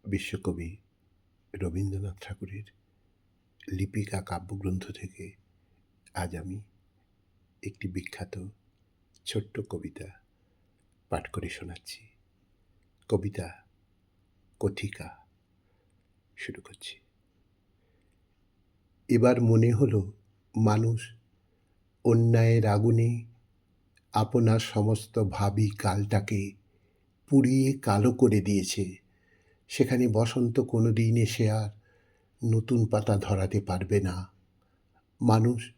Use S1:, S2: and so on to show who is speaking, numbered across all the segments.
S1: বিশ্বকবি রবীন্দ্রনাথ ঠাকুরের লিপিকা কাব্যগ্রন্থ থেকে আজ আমি একটি বিখ্যাত ছোট্ট কবিতা পাঠ করে শোনাচ্ছি। কবিতা কথিকা শুরু করছি। এবার মনে হলো মানুষ অন্যায়ের আগুনে আপনার সমস্ত ভাবি কালটাকে পুড়িয়ে কালো করে দিয়েছে। সেখানে বসন্ত কোনো দিন এসে আর নতুন পাতা ধরাতে পারবে না। মানুষ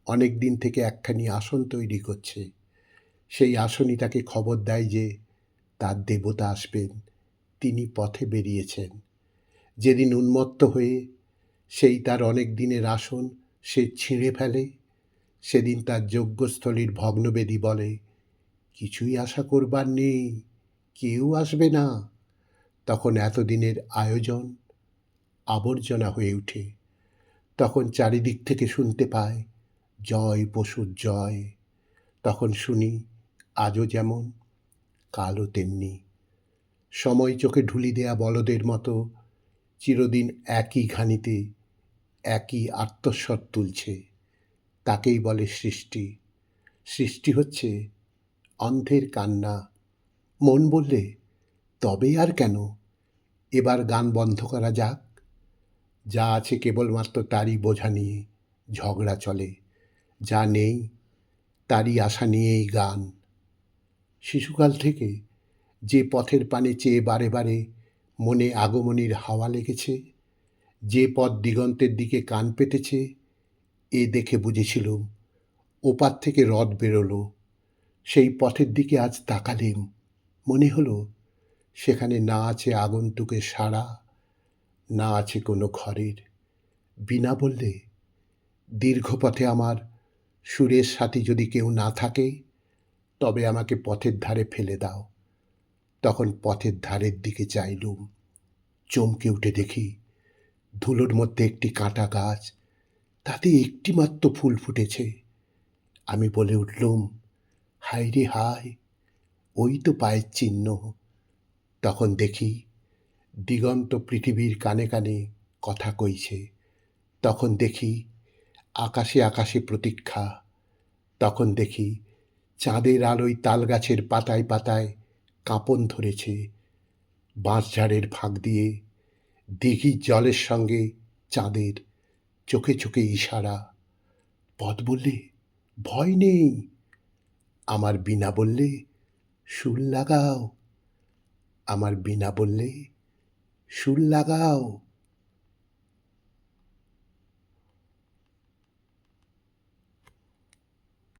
S1: অনেক দিন থেকে একখানি আসন তৈরি করছে। সেই আসনই তাকে খবর দেয় যে তার দেবতা আসবেন, তিনি পথে বেরিয়েছেন। যেদিন উন্মত্ত হয়ে সেই তার অনেক দিনের আসন সে ছিঁড়ে ফেলে, সেদিন তার যজ্ঞস্থলীর ভগ্নবেদী বলে, কিছুই আশা করবার নেই, কেউ আসবে না। তখন এতদিনের আয়োজন আবর্জনা হয়ে ওঠে। তখন চারিদিক থেকে শুনতে পায়, জয় পশুর জয়। তখন শুনি, আজও যেমন কালও তেমনি। সময় চোখে ঢুলি দেয়া বলদের মতো চিরদিন একই ঘানিতে একই আর্তস্বর তুলছে। তাকেই বলে সৃষ্টি। সৃষ্টি হচ্ছে অন্ধের কান্না। মন বললে, তবে আর কেন, এবার গান বন্ধ করা যাক। যা আছে কেবলমাত্র তারই বোঝা নিয়ে ঝগড়া চলে, যা নেই তারই আশা নিয়েই গান। শিশুকাল থেকে যে পথের পানে চেয়ে বারে বারে মনে আগমনীর হাওয়া লেগেছে, যে পথ দিগন্তের দিকে কান পেতেছে, এ দেখে বুঝেছিলুম ওপার থেকে রথ বেরোলো। সেই পথের দিকে আজ তাকালেম, মনে হলো সেখানে না আছে আগন্তুকের সাড়া, না আছে কোনো ঘরের। বিনা বললে, দীর্ঘ পথে আমার সুরের সাথী যদি কেউ না থাকে, তবে আমাকে পথের ধারে ফেলে দাও। তখন পথের ধারের দিকে চাইলুম, চমকে উঠে দেখি ধুলোর মধ্যে একটি কাঁটা গাছ, তাতে একটি মাত্র ফুল ফুটেছে। আমি বলে উঠলুম, হায় রে হায়, ওই তো পায়ের চিহ্ন। তখন দেখি দিগন্ত পৃথিবীর কানে কানে কথা কইছে। তখন দেখি আকাশে আকাশে প্রতীক্ষা। তখন দেখি চাঁদের আলোয় তালগাছের পাতায় পাতায় কাঁপন ধরেছে। বাঁশঝাড়ের ফাঁক দিয়ে দিঘির জলের সঙ্গে চাঁদের চোখে চোখে ইশারা। পথ বললে, ভয় নেই। আমার বীণা বললে, সুর লাগাও। আমার বীণা বললে, সুর লাগাও।